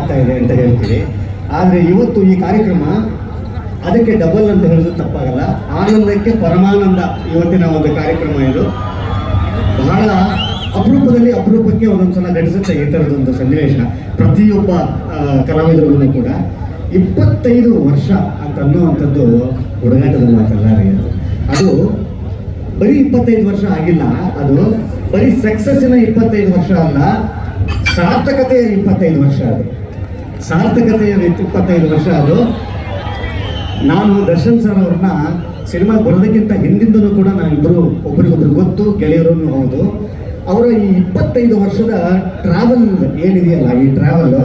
ಆಗ್ತಾ ಇದೆ ಅಂತ ಹೇಳ್ತೀವಿ. ಆದರೆ ಇವತ್ತು ಈ ಕಾರ್ಯಕ್ರಮ ಅದಕ್ಕೆ ಡಬಲ್ ಅಂತ ಹೇಳಿದ್ರು ತಪ್ಪಾಗಲ್ಲ. ಆನಂದಕ್ಕೆ ಪರಮಾನಂದ ಇವತ್ತಿನ ಒಂದು ಕಾರ್ಯಕ್ರಮ ಇದು. ಬಹಳ ಅಪರೂಪಕ್ಕೆ ಒಂದೊಂದ್ಸಲ ಘಟಿಸುತ್ತೆ ಈ ಥರದೊಂದು ಸನ್ನಿವೇಶ ಪ್ರತಿಯೊಬ್ಬ ಕಲಾವಿದರಿಗೂ ಕೂಡ. 25 ವರ್ಷ ಅಂತ ಅನ್ನುವಂಥದ್ದು ಹುಡುಗಾಟದ ಮಾತಲ್ಲ ರೀ. ಅದು ಬರೀ 25 ವರ್ಷ ಆಗಿಲ್ಲ, ಅದು ಬರೀ ಸಕ್ಸಸ್ಸಿನ 25 ವರ್ಷ ಅಲ್ಲ, ಸಾರ್ಥಕತೆಯ 25 ವರ್ಷ. ಅದು ಸಾರ್ಥಕತೆಯ 25 ವರ್ಷ. ಅದು ನಾನು ದರ್ಶನ್ ಸರ್ ಅವ್ರನ್ನ ಸಿನಿಮಾ ಬರೋದಕ್ಕಿಂತ ಹಿಂದಿಂದಲೂ ಕೂಡ ನಾವಿಬ್ಬರು ಒಬ್ರಿಗೊಬ್ರು ಗೊತ್ತು, ಗೆಳೆಯರೂ ಹೌದು. ಅವರ ಈ 25 ವರ್ಷದ ಟ್ರಾವೆಲ್ ಏನಿದೆಯಲ್ಲ, ಈ ಟ್ರಾವೆಲ್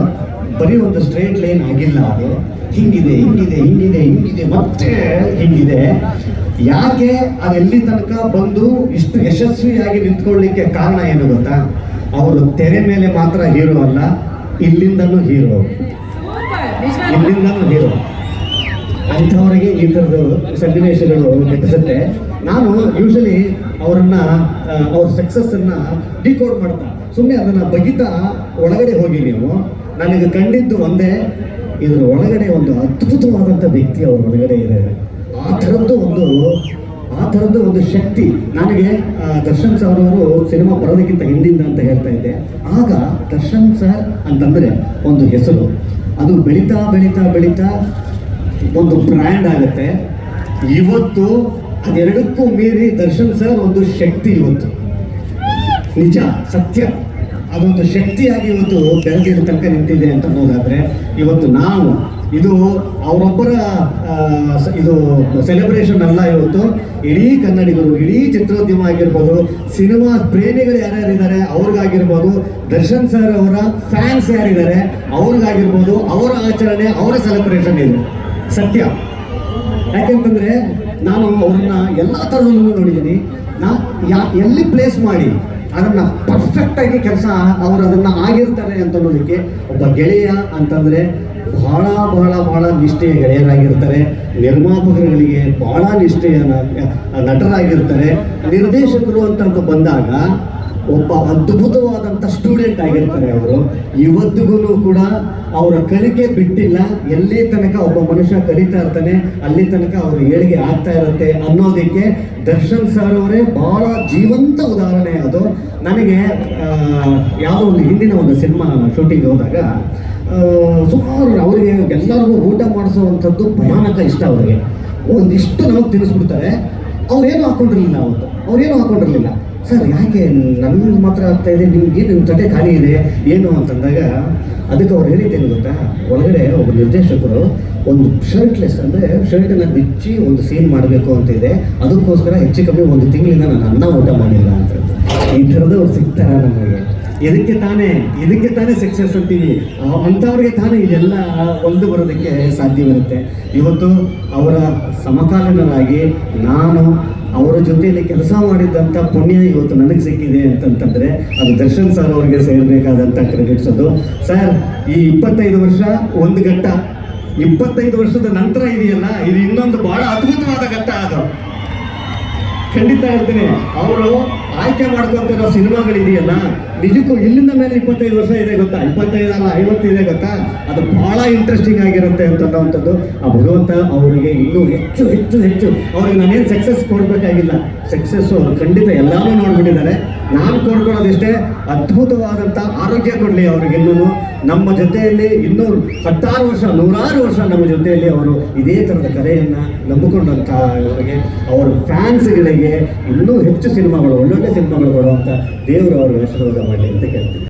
ಬರೀ ಒಂದು ಸ್ಟ್ರೇಟ್ ಲೈನ್ ಆಗಿಲ್ಲ. ಅದು ಹಿಂಗಿದೆ ಮತ್ತೆ ಹಿಂಗಿದೆ. ಯಾಕೆ ಅದೆಲ್ಲಿ ತನಕ ಬಂದು ಇಷ್ಟು ಯಶಸ್ವಿಯಾಗಿ ನಿಂತ್ಕೊಳ್ಳಿಕ್ಕೆ ಕಾರಣ ಏನು ಗೊತ್ತಾ? ಅವರು ತೆರೆ ಮೇಲೆ ಮಾತ್ರ ಹೀರೋ ಅಲ್ಲ, ಇಲ್ಲಿಂದನೂ ಹೀರೋ. ಅಂಥವರಿಗೆ ಈ ಥರದ ಸನ್ನಿವೇಶಗಳು ಘಟಿಸುತ್ತೆ. ನಾನು ಯೂಶಲಿ ಅವರನ್ನ ಅವ್ರ ಸಕ್ಸಸ್ಸನ್ನು ಡಿಕೋಡ್ ಮಾಡ್ತಾ ಸುಮ್ಮನೆ ಅದನ್ನು ಬಗಿತಾ ಒಳಗಡೆ ಹೋಗಿ ನೀವು ನನಗೆ ಕಂಡಿದ್ದು ಒಂದೇ, ಇದರ ಒಳಗಡೆ ಒಂದು ಅದ್ಭುತವಾದಂಥ ವ್ಯಕ್ತಿ ಅವ್ರ ಒಳಗಡೆ ಇದೆ. ಆ ಥರದ್ದು ಒಂದು ಶಕ್ತಿ ನನಗೆ ದರ್ಶನ್ ಸರ್ ಅವರು ಸಿನಿಮಾ ಬರೋದಕ್ಕಿಂತ ಹಿಂದಿಂದ ಅಂತ ಹೇಳ್ತಾ ಇದ್ದೆ. ಆಗ ದರ್ಶನ್ ಸರ್ ಅಂತಂದರೆ ಒಂದು ಹೆಸರು, ಅದು ಬೆಳೀತಾ ಒಂದು ಬ್ರ್ಯಾಂಡ್ ಆಗುತ್ತೆ. ಇವತ್ತು ಅದೆರಡಕ್ಕೂ ಮೀರಿ ದರ್ಶನ್ ಸರ್ ಒಂದು ಶಕ್ತಿ, ಇವತ್ತು ನಿಜ ಸತ್ಯ, ಅದೊಂದು ಶಕ್ತಿಯಾಗಿ ಇವತ್ತು ಬೆಳಗಿನ ತನಕ ನಿಂತಿದೆ ಅಂತ ಅನ್ನೋದಾದರೆ, ಇವತ್ತು ನಾವು ಇದು ಅವರೊಬ್ಬರ ಇದು ಸೆಲೆಬ್ರೇಷನ್ ಅಲ್ಲ. ಇವತ್ತು ಇಡೀ ಕನ್ನಡಿಗರು, ಇಡೀ ಚಿತ್ರೋದ್ಯಮ ಆಗಿರ್ಬೋದು, ಸಿನಿಮಾ ಪ್ರೇಮಿಗಳು ಯಾರ್ಯಾರಿದ್ದಾರೆ ಅವ್ರಿಗಾಗಿರ್ಬೋದು, ದರ್ಶನ್ ಸರ್ ಅವರ ಫ್ಯಾನ್ಸ್ ಯಾರಿದ್ದಾರೆ ಅವ್ರಿಗಾಗಿರ್ಬೋದು, ಅವರ ಆಚರಣೆ, ಅವರ ಸೆಲೆಬ್ರೇಷನ್ ಇದು ಸತ್ಯ. ಯಾಕೆಂತಂದರೆ ನಾನು ಅವ್ರನ್ನ ಎಲ್ಲ ಥರದಲ್ಲೂ ನೋಡಿದ್ದೀನಿ. ಎಲ್ಲಿ ಪ್ಲೇಸ್ ಮಾಡಿ ಅದನ್ನು ಪರ್ಫೆಕ್ಟಾಗಿ ಕೆಲಸ ಅವರು ಅದನ್ನು ಆಗಿರ್ತಾರೆ ಅಂತ ಅನ್ನೋದಕ್ಕೆ ಒಬ್ಬ ಗೆಳೆಯ ಅಂತಂದರೆ ಬಹಳ ನಿಷ್ಠೆಯ ಗೆಳೆಯರಾಗಿರ್ತಾರೆ. ನಿರ್ಮಾಪಕರುಗಳಿಗೆ ಬಹಳ ನಿಷ್ಠೆಯ ನಟರಾಗಿರ್ತಾರೆ. ನಿರ್ದೇಶಕರು ಅಂತ ಬಂದಾಗ ಒಬ್ಬ ಅದ್ಭುತವಾದಂಥ ಸ್ಟೂಡೆಂಟ್ ಆಗಿರ್ತಾರೆ ಅವರು. ಇವತ್ತಿಗೂ ಕೂಡ ಅವರ ಕಲಿಕೆ ಬಿಟ್ಟಿಲ್ಲ. ಎಲ್ಲಿ ತನಕ ಒಬ್ಬ ಮನುಷ್ಯ ಕಲಿತಾ ಇರ್ತಾನೆ ಅಲ್ಲಿ ತನಕ ಅವ್ರ ಏಳಿಗೆ ಆಗ್ತಾ ಇರುತ್ತೆ ಅನ್ನೋದಕ್ಕೆ ದರ್ಶನ್ ಸರ್ ಅವರೇ ಬಹಳ ಜೀವಂತ ಉದಾಹರಣೆ. ಅದು ನನಗೆ ಯಾವುದೋ ಒಂದು ಹಿಂದಿನ ಒಂದು ಸಿನಿಮಾ ಶೂಟಿಂಗ್ ಹೋದಾಗ ಸುಮಾರು ಅವರಿಗೆ ಎಲ್ಲರಿಗೂ ಊಟ ಮಾಡಿಸುವಂಥದ್ದು ಭಯಾನಕ ಇಷ್ಟ. ಅವರಿಗೆ ಒಂದಿಷ್ಟು ನಮಗೆ ತಿಳಿಸ್ಬಿಡ್ತಾರೆ. ಅವ್ರೇನು ಹಾಕ್ಕೊಂಡಿರಲಿಲ್ಲ. ಸರ್ ಯಾಕೆ ನನ್ಗೆ ಮಾತ್ರ ಆಗ್ತಾ ಇದೆ, ನಿಮ್ಮ ತಟ್ಟೆ ಖಾಲಿ ಇದೆ ಏನು ಅಂತಂದಾಗ ಅದಕ್ಕೆ ಅವ್ರು ಹೇಳಿದ್ದೇನು ಗೊತ್ತಾ? ಒಳಗಡೆ ಒಬ್ಬ ನಿರ್ದೇಶಕರು ಒಂದು ಶರ್ಟ್ಲೆಸ್ ಅಂದರೆ ಶರ್ಟನ್ನು ಬಿಚ್ಚಿ ಒಂದು ಸೀನ್ ಮಾಡಬೇಕು ಅಂತ ಇದೆ, ಅದಕ್ಕೋಸ್ಕರ ಹೆಚ್ಚು ಕಮ್ಮಿ 1 ತಿಂಗಳಿಂದ ನಾನು ಅನ್ನ ಊಟ ಮಾಡಿಲ್ಲ ಅಂತ. ಈ ಥರದವ್ರು ಸಿಗ್ತಾರ ನಮಗೆ? ಇದಕ್ಕೆ ತಾನೇ ಸಕ್ಸಸ್ ಅಂತೀವಿ. ಅಂಥವ್ರಿಗೆ ತಾನೇ ಇದೆಲ್ಲ ಒಲ್ದು ಬರೋದಕ್ಕೆ ಸಾಧ್ಯವಿರುತ್ತೆ. ಇವತ್ತು ಅವರ ಸಮಕಾಲೀನರಾಗಿ ನಾನು ಅವರ ಜೊತೆಯಲ್ಲಿ ಕೆಲಸ ಮಾಡಿದ್ದಂಥ ಪುಣ್ಯ ಇವತ್ತು ನನಗೆ ಸಿಕ್ಕಿದೆ ಅಂತಂತಂದರೆ ಅದು ದರ್ಶನ್ ಸರ್ ಅವರಿಗೆ ಸೇರಬೇಕಾದಂಥ ಕ್ರೆಡಿಟ್ಸ್. ಅದು ಸರ್ ಈ 25 ವರ್ಷ ಒಂದು ಘಟ್ಟ, 25 ವರ್ಷದ ನಂತರ ಇದೆಯಲ್ಲ, ಇದು ಇನ್ನೊಂದು ಬಹಳ ಅದ್ಭುತವಾದ ಘಟ್ಟ. ಅದು ಖಂಡಿತ ಹೇಳ್ತೀನಿ. ಅವರು ಆಯ್ಕೆ ಮಾಡ್ಕೊತಿರೋ ಸಿನಿಮಾಗಳಿದೆಯಲ್ಲ, ನಿಜಕ್ಕೂ ಇಲ್ಲಿಂದ ಮೇಲೆ 25 ವರ್ಷ ಇದೆ ಗೊತ್ತಾ, 25 ಅಲ್ಲ 50 ಇದೆ ಗೊತ್ತಾ, ಅದು ಬಹಳ ಇಂಟ್ರೆಸ್ಟಿಂಗ್ ಆಗಿರುತ್ತೆ ಅಂತನ್ನುವಂಥದ್ದು. ಆ ಭಗವಂತ ಅವರಿಗೆ ಇನ್ನೂ ಹೆಚ್ಚು ಅವ್ರಿಗೆ ನಾನೇನು ಸಕ್ಸಸ್ ಕೊಡಬೇಕಾಗಿಲ್ಲ. ಸಕ್ಸಸ್ಸು ಅವರು ಖಂಡಿತ ಎಲ್ಲರೂ ನೋಡ್ಬಿಟ್ಟಿದ್ದಾರೆ. ನಾನು ಕೊಡ್ಕೊಳ್ಳೋದಿಷ್ಟೇ, ಅದ್ಭುತವಾದಂಥ ಆರೋಗ್ಯ ಕೊಡಲಿ ಅವ್ರಿಗಿನ್ನೂ. ನಮ್ಮ ಜೊತೆಯಲ್ಲಿ ಇನ್ನೂ 10 ವರ್ಷ 100 ವರ್ಷ ನಮ್ಮ ಜೊತೆಯಲ್ಲಿ ಅವರು ಇದೇ ಥರದ ಕಲೆಯನ್ನು ನಂಬಿಕೊಂಡಂಥ ಅವರಿಗೆ, ಅವರ ಫ್ಯಾನ್ಸ್ಗಳಿಗೆ ಇನ್ನೂ ಹೆಚ್ಚು ಸಿನಿಮಾಗಳು, ಒಳ್ಳೊಳ್ಳೆ ಸಿನಿಮಾಗಳು ಕೊಡುವಂಥ ದೇವರು ಅವ್ರಿಗೆ ಆಶೀರ್ವಾದ ಮಾಡಲಿ ಅಂತ ಕೇಳ್ತೀನಿ.